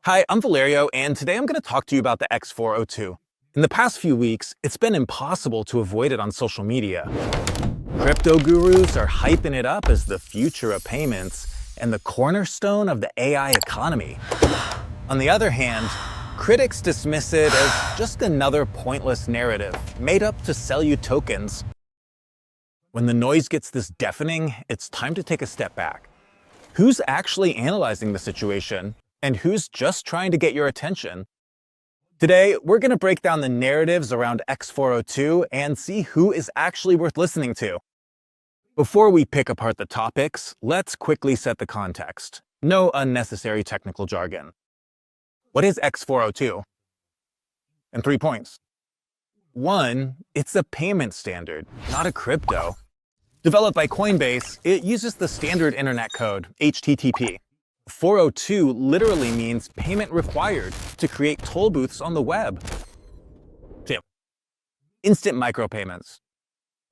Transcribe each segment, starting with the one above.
Hi, I'm Valerio, and today I'm going to talk to you about the X402. In the past few weeks, it's been impossible to avoid it on social media. Crypto gurus are hyping it up as the future of payments and the cornerstone of the AI economy. On the other hand, critics dismiss it as just another pointless narrative made up to sell you tokens. When the noise gets this deafening, it's time to take a step back. Who's actually analyzing the situation? And who's just trying to get your attention? Today, we're going to break down the narratives around X402 and see who is actually worth listening to. Before we pick apart the topics, let's quickly set the context. No unnecessary technical jargon. What is X402? And 3 points. 1, it's a payment standard, not a crypto. Developed by Coinbase, it uses the standard internet code, HTTP. 402 literally means payment required to create toll booths on the web. 2. Instant micropayments.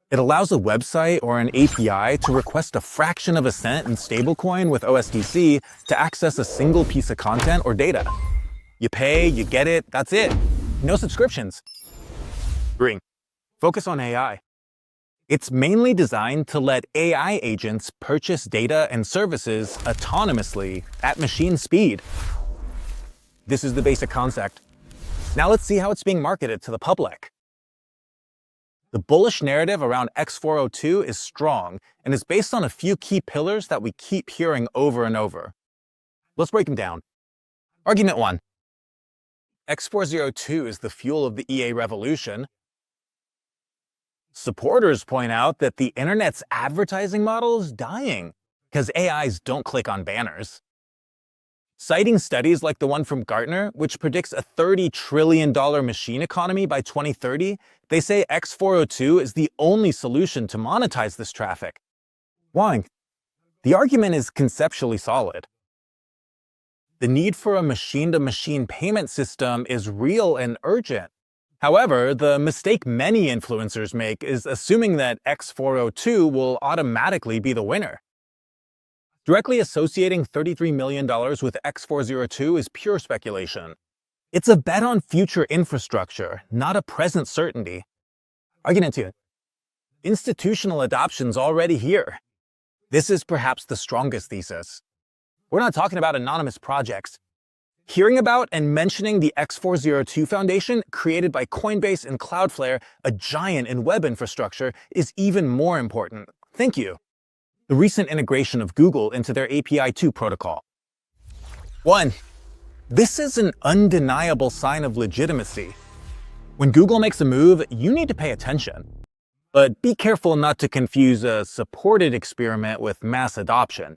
It allows a website or an API to request a fraction of a cent in stablecoin with USDC to access a single piece of content or data. You pay, you get it, that's it. No subscriptions. 3. Focus on AI. It's mainly designed to let AI agents purchase data and services autonomously at machine speed. This is the basic concept. Now let's see how it's being marketed to the public. The bullish narrative around X402 is strong and is based on a few key pillars that we keep hearing over and over. Let's break them down. Argument 1. X402 is the fuel of the EA revolution. Supporters point out that the internet's advertising model is dying because AIs don't click on banners. Citing studies like the one from Gartner, which predicts a $30 trillion machine economy by 2030, they say X402 is the only solution to monetize this traffic. Why? The argument is conceptually solid. The need for a machine-to-machine payment system is real and urgent. However, the mistake many influencers make is assuming that X402 will automatically be the winner. Directly associating $33 million with X402 is pure speculation. It's a bet on future infrastructure, not a present certainty. Argument 2. Institutional adoption's already here. This is perhaps the strongest thesis. We're not talking about anonymous projects. Hearing about and mentioning the X402 Foundation, created by Coinbase and Cloudflare, a giant in web infrastructure, is even more important. Thank you. The recent integration of Google into their API 2 protocol. 1. This is an undeniable sign of legitimacy. When Google makes a move, you need to pay attention. But be careful not to confuse a supported experiment with mass adoption.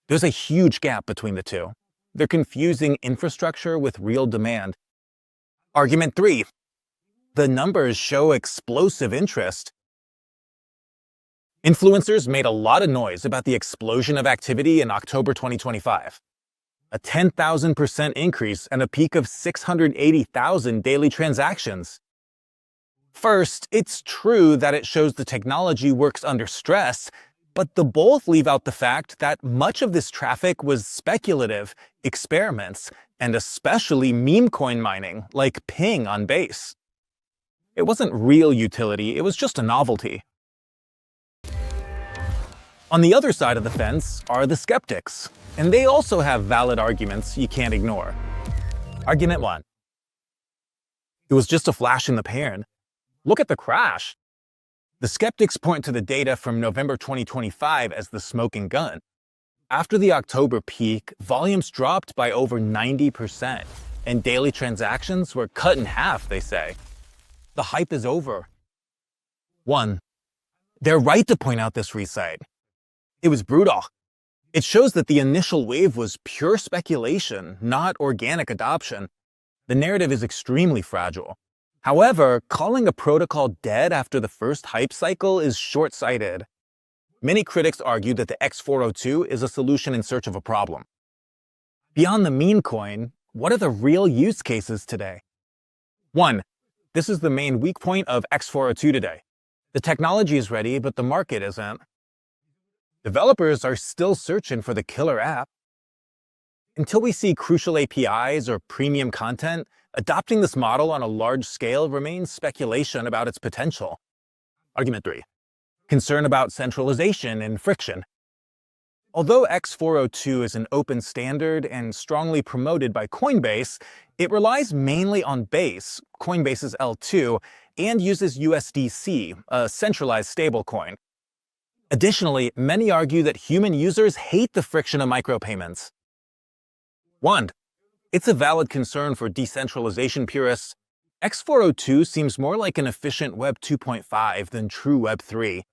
There's a huge gap between the two. They're confusing infrastructure with real demand. Argument 3. The numbers show explosive interest. Influencers made a lot of noise about the explosion of activity in October 2025. A 10,000% increase and a peak of 680,000 daily transactions. First, it's true that it shows the technology works under stress, but the both leave out the fact that much of this traffic was speculative, experiments, and especially meme coin mining, like Ping on Base. It wasn't real utility, it was just a novelty. On the other side of the fence are the skeptics, and they also have valid arguments you can't ignore. Argument 1. It was just a flash in the pan. Look at the crash. The skeptics point to the data from November 2025 as the smoking gun. After the October peak, volumes dropped by over 90%, and daily transactions were cut in half, they say. The hype is over. 1. They're right to point out this reset. It was brutal. It shows that the initial wave was pure speculation, not organic adoption. The narrative is extremely fragile. However, calling a protocol dead after the first hype cycle is short-sighted. Many critics argue that the X402 is a solution in search of a problem. Beyond the meme coin, what are the real use cases today? 1. This is the main weak point of X402 today. The technology is ready, but the market isn't. Developers are still searching for the killer app. Until we see crucial APIs or premium content, adopting this model on a large scale remains speculation about its potential. Argument 3. Concern about centralization and friction. Although X402 is an open standard and strongly promoted by Coinbase, it relies mainly on Base, Coinbase's L2, and uses USDC, a centralized stablecoin. Additionally, many argue that human users hate the friction of micropayments. 1. It's a valid concern for decentralization purists. X402 seems more like an efficient Web 2.5 than true Web 3.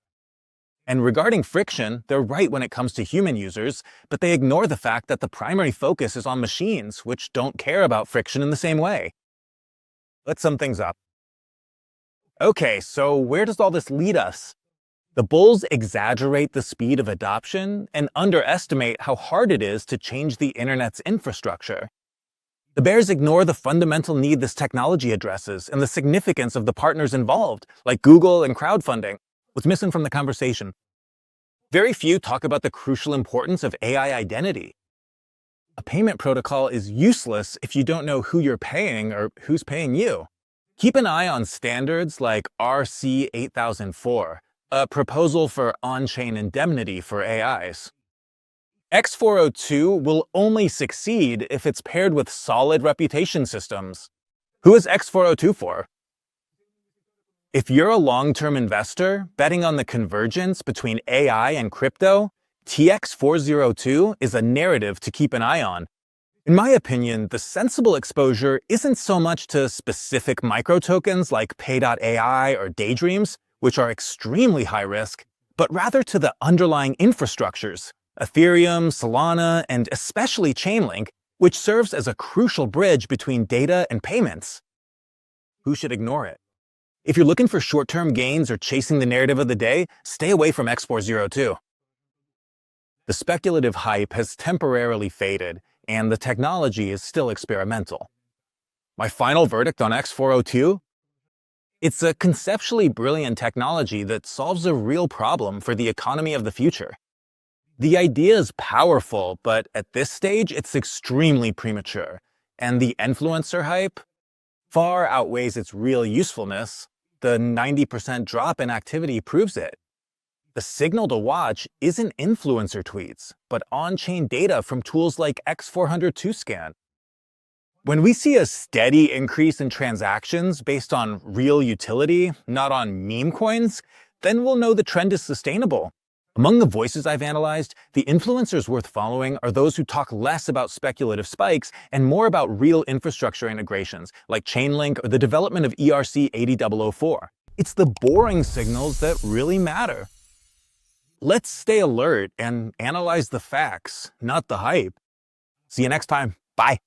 And regarding friction, they're right when it comes to human users, but they ignore the fact that the primary focus is on machines, which don't care about friction in the same way. Let's sum things up. Okay, so where does all this lead us? The bulls exaggerate the speed of adoption and underestimate how hard it is to change the internet's infrastructure. The bears ignore the fundamental need this technology addresses and the significance of the partners involved, like Google and crowdfunding. What's missing from the conversation? Very few talk about the crucial importance of AI identity. A payment protocol is useless if you don't know who you're paying or who's paying you. Keep an eye on standards like RC 8004, a proposal for on-chain indemnity for AIs. X402 will only succeed if it's paired with solid reputation systems. Who is X402 for? If you're a long-term investor betting on the convergence between AI and crypto, TX402 is a narrative to keep an eye on. In my opinion, the sensible exposure isn't so much to specific microtokens like Pay.ai or Daydreams, which are extremely high risk, but rather to the underlying infrastructures, Ethereum, Solana, and especially Chainlink, which serves as a crucial bridge between data and payments. Who should ignore it? If you're looking for short-term gains or chasing the narrative of the day, stay away from X402. The speculative hype has temporarily faded, and the technology is still experimental. My final verdict on X402? It's a conceptually brilliant technology that solves a real problem for the economy of the future. The idea is powerful, but at this stage, it's extremely premature, and the influencer hype far outweighs its real usefulness. The 90% drop in activity proves it. The signal to watch isn't influencer tweets, but on-chain data from tools like X402 scan. When we see a steady increase in transactions based on real utility, not on meme coins, then we'll know the trend is sustainable. Among the voices I've analyzed, the influencers worth following are those who talk less about speculative spikes and more about real infrastructure integrations, like Chainlink or the development of ERC 8004. It's the boring signals that really matter. Let's stay alert and analyze the facts, not the hype. See you next time. Bye.